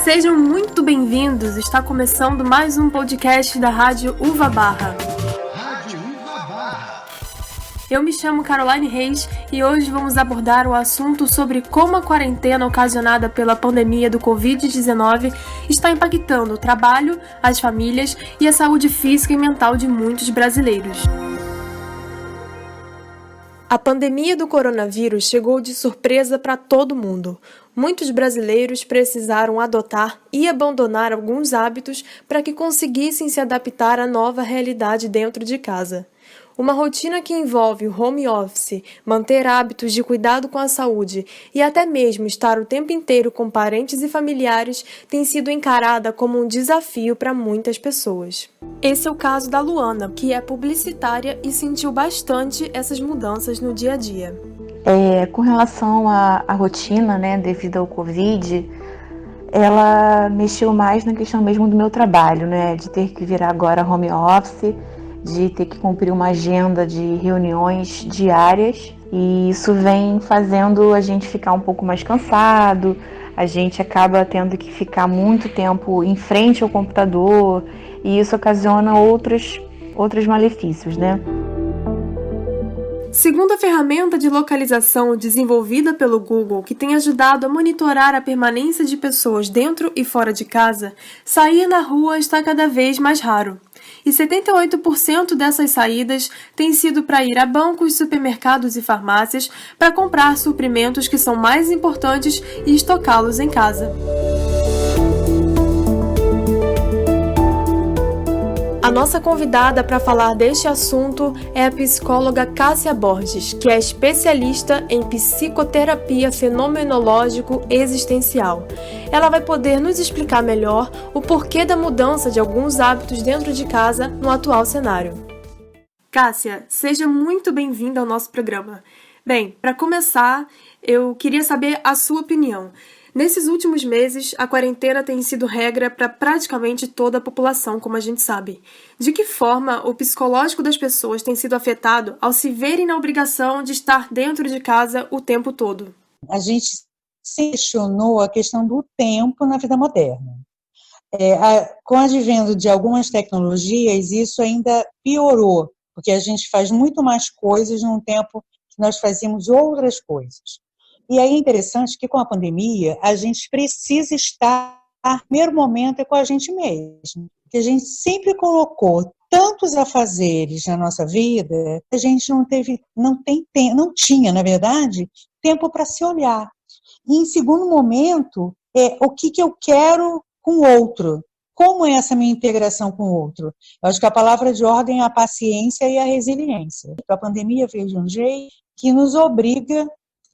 Sejam muito bem-vindos, está começando mais um podcast da Rádio Uva Barra. Eu me chamo Caroline Reis e hoje vamos abordar o assunto sobre como a quarentena ocasionada pela pandemia do Covid-19 está impactando o trabalho, as famílias e a saúde física e mental de muitos brasileiros. A pandemia do coronavírus chegou de surpresa para todo mundo. Muitos brasileiros precisaram adotar e abandonar alguns hábitos para que conseguissem se adaptar à nova realidade dentro de casa. Uma rotina que envolve o home office, manter hábitos de cuidado com a saúde e até mesmo estar o tempo inteiro com parentes e familiares tem sido encarada como um desafio para muitas pessoas. Esse é o caso da Luana, que é publicitária e sentiu bastante essas mudanças no dia a dia. Com relação à rotina, devido ao Covid, ela mexeu mais na questão mesmo do meu trabalho, de ter que virar agora home office, de ter que cumprir uma agenda de reuniões diárias, e isso vem fazendo a gente ficar um pouco mais cansado, a gente acaba tendo que ficar muito tempo em frente ao computador, e isso ocasiona outros malefícios, Segundo a ferramenta de localização desenvolvida pelo Google, que tem ajudado a monitorar a permanência de pessoas dentro e fora de casa, sair na rua está cada vez mais raro. E 78% dessas saídas têm sido para ir a bancos, supermercados e farmácias para comprar suprimentos que são mais importantes e estocá-los em casa. A nossa convidada para falar deste assunto é a psicóloga Cássia Borges, que é especialista em psicoterapia fenomenológico-existencial. Ela vai poder nos explicar melhor o porquê da mudança de alguns hábitos dentro de casa no atual cenário. Cássia, seja muito bem-vinda ao nosso programa. Bem, para começar, eu queria saber a sua opinião. Nesses últimos meses, a quarentena tem sido regra para praticamente toda a população, como a gente sabe. De que forma o psicológico das pessoas tem sido afetado ao se verem na obrigação de estar dentro de casa o tempo todo? A gente se questionou a questão do tempo na vida moderna. Com o advento de algumas tecnologias, isso ainda piorou, porque a gente faz muito mais coisas num tempo que nós fazíamos outras coisas. E aí é interessante que com a pandemia a gente precisa estar, no primeiro momento, com a gente mesmo. Que a gente sempre colocou tantos afazeres na nossa vida, a gente não tinha, na verdade, tempo para se olhar. E em segundo momento, o que eu quero com o outro? Como é essa minha integração com o outro? Eu acho que a palavra de ordem é a paciência e a resiliência. A pandemia veio de um jeito que nos obriga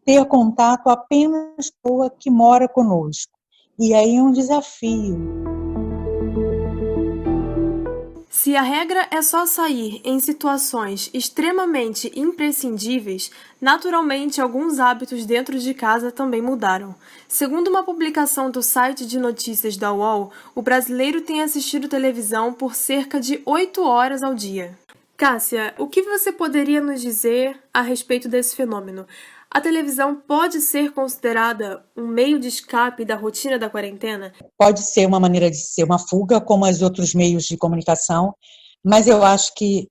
ter contato apenas com a pessoa que mora conosco. E aí é um desafio. Se a regra é só sair em situações extremamente imprescindíveis, naturalmente alguns hábitos dentro de casa também mudaram. Segundo uma publicação do site de notícias da UOL, o brasileiro tem assistido televisão por cerca de 8 horas ao dia. Cássia, o que você poderia nos dizer a respeito desse fenômeno? A televisão pode ser considerada um meio de escape da rotina da quarentena? Pode ser uma maneira de ser uma fuga, como os outros meios de comunicação, mas eu acho que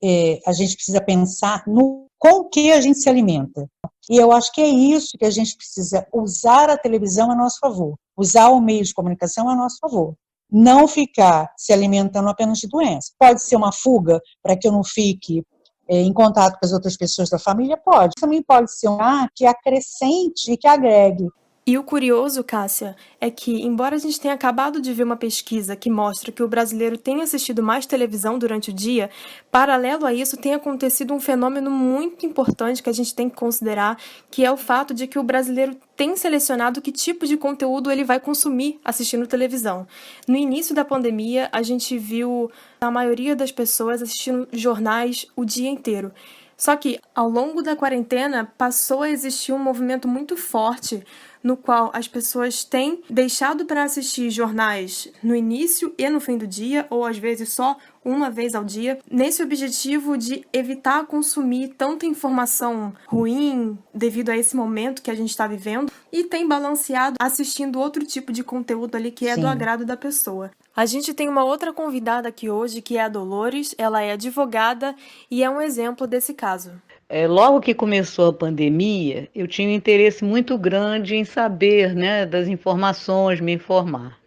a gente precisa pensar com o que a gente se alimenta. E eu acho que é isso que a gente precisa usar a televisão a nosso favor, usar o meio de comunicação a nosso favor. Não ficar se alimentando apenas de doença. Pode ser uma fuga para que eu não fique em contato com as outras pessoas da família? Pode. Também pode ser um que acrescente e que agregue. E o curioso, Cássia, é que, embora a gente tenha acabado de ver uma pesquisa que mostra que o brasileiro tem assistido mais televisão durante o dia, paralelo a isso tem acontecido um fenômeno muito importante que a gente tem que considerar, que é o fato de que o brasileiro tem selecionado que tipo de conteúdo ele vai consumir assistindo televisão. No início da pandemia, a gente viu a maioria das pessoas assistindo jornais o dia inteiro. Só que, ao longo da quarentena, passou a existir um movimento muito forte no qual as pessoas têm deixado para assistir jornais no início e no fim do dia, ou às vezes só uma vez ao dia, nesse objetivo de evitar consumir tanta informação ruim devido a esse momento que a gente está vivendo, e tem balanceado assistindo outro tipo de conteúdo ali que é do agrado da pessoa. A gente tem uma outra convidada aqui hoje, que é a Dolores. Ela é advogada e é um exemplo desse caso. Logo que começou a pandemia, eu tinha um interesse muito grande em saber, né, das informações, me informar.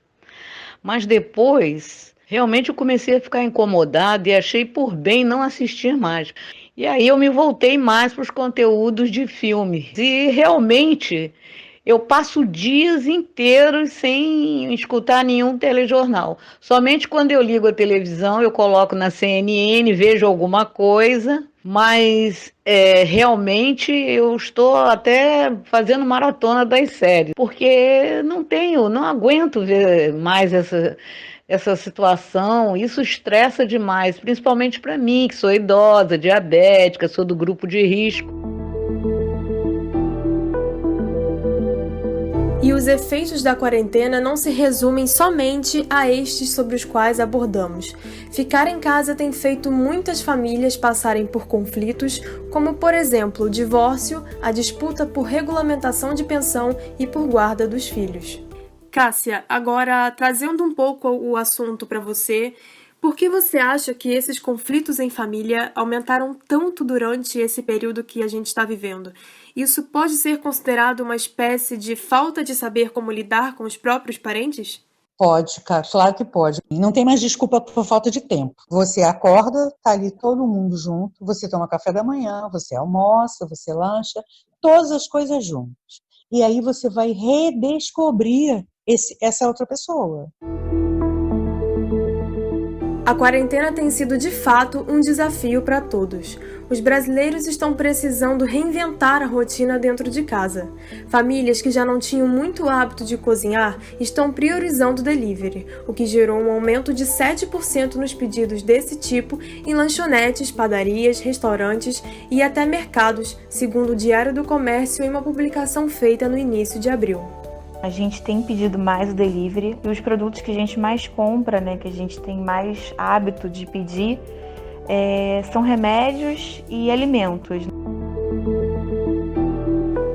Mas depois, realmente eu comecei a ficar incomodada e achei por bem não assistir mais. E aí eu me voltei mais para os conteúdos de filme. E realmente eu passo dias inteiros sem escutar nenhum telejornal. Somente quando eu ligo a televisão, eu coloco na CNN, vejo alguma coisa, mas realmente eu estou até fazendo maratona das séries, porque não aguento ver mais essa situação. Isso estressa demais, principalmente para mim, que sou idosa, diabética, sou do grupo de risco. E os efeitos da quarentena não se resumem somente a estes sobre os quais abordamos. Ficar em casa tem feito muitas famílias passarem por conflitos, como, por exemplo, o divórcio, a disputa por regulamentação de pensão e por guarda dos filhos. Cássia, agora trazendo um pouco o assunto para você, por que você acha que esses conflitos em família aumentaram tanto durante esse período que a gente está vivendo? Isso pode ser considerado uma espécie de falta de saber como lidar com os próprios parentes? Pode, claro que pode. Não tem mais desculpa por falta de tempo. Você acorda, tá ali todo mundo junto, você toma café da manhã, você almoça, você lancha, todas as coisas juntas. E aí você vai redescobrir essa outra pessoa. A quarentena tem sido, de fato, um desafio para todos. Os brasileiros estão precisando reinventar a rotina dentro de casa. Famílias que já não tinham muito hábito de cozinhar estão priorizando o delivery, o que gerou um aumento de 7% nos pedidos desse tipo em lanchonetes, padarias, restaurantes e até mercados, segundo o Diário do Comércio em uma publicação feita no início de abril. A gente tem pedido mais o delivery e os produtos que a gente mais compra, né, que a gente tem mais hábito de pedir, são remédios e alimentos.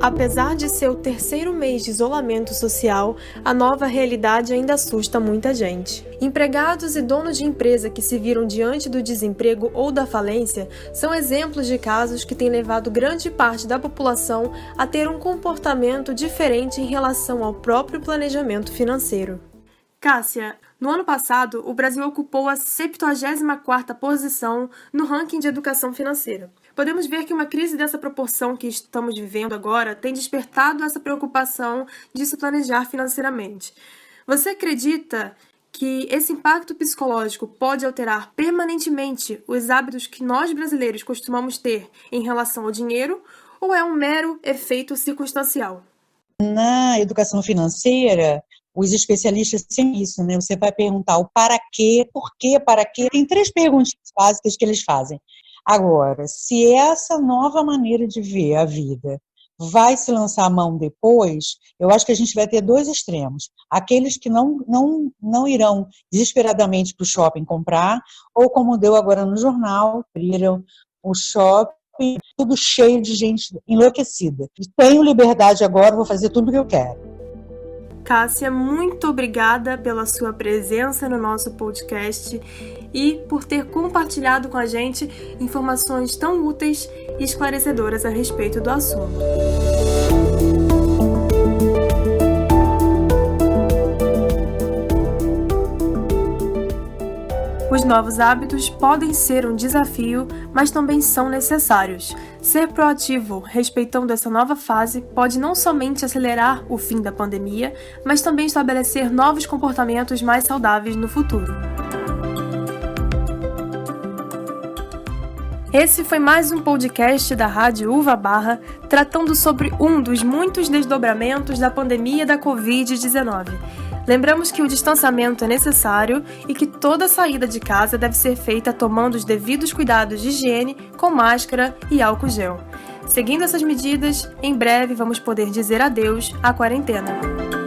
Apesar de ser o terceiro mês de isolamento social, a nova realidade ainda assusta muita gente. Empregados e donos de empresa que se viram diante do desemprego ou da falência são exemplos de casos que têm levado grande parte da população a ter um comportamento diferente em relação ao próprio planejamento financeiro. Cássia, no ano passado, o Brasil ocupou a 74ª posição no ranking de educação financeira. Podemos ver que uma crise dessa proporção que estamos vivendo agora tem despertado essa preocupação de se planejar financeiramente. Você acredita que esse impacto psicológico pode alterar permanentemente os hábitos que nós brasileiros costumamos ter em relação ao dinheiro, ou é um mero efeito circunstancial? Na educação financeira, os especialistas têm isso, né? Você vai perguntar o para quê, por quê, para quê. Tem 3 perguntas básicas que eles fazem. Agora, se essa nova maneira de ver a vida vai se lançar a mão depois, eu acho que a gente vai ter 2 extremos. Aqueles que não irão desesperadamente para o shopping comprar, ou como deu agora no jornal, abriram o shopping, tudo cheio de gente enlouquecida. Tenho liberdade agora, vou fazer tudo o que eu quero. Cássia, muito obrigada pela sua presença no nosso podcast e por ter compartilhado com a gente informações tão úteis e esclarecedoras a respeito do assunto. Os novos hábitos podem ser um desafio, mas também são necessários. Ser proativo, respeitando essa nova fase, pode não somente acelerar o fim da pandemia, mas também estabelecer novos comportamentos mais saudáveis no futuro. Esse foi mais um podcast da Rádio Uva Barra, tratando sobre um dos muitos desdobramentos da pandemia da Covid-19. Lembramos que o distanciamento é necessário e que toda saída de casa deve ser feita tomando os devidos cuidados de higiene, com máscara e álcool gel. Seguindo essas medidas, em breve vamos poder dizer adeus à quarentena.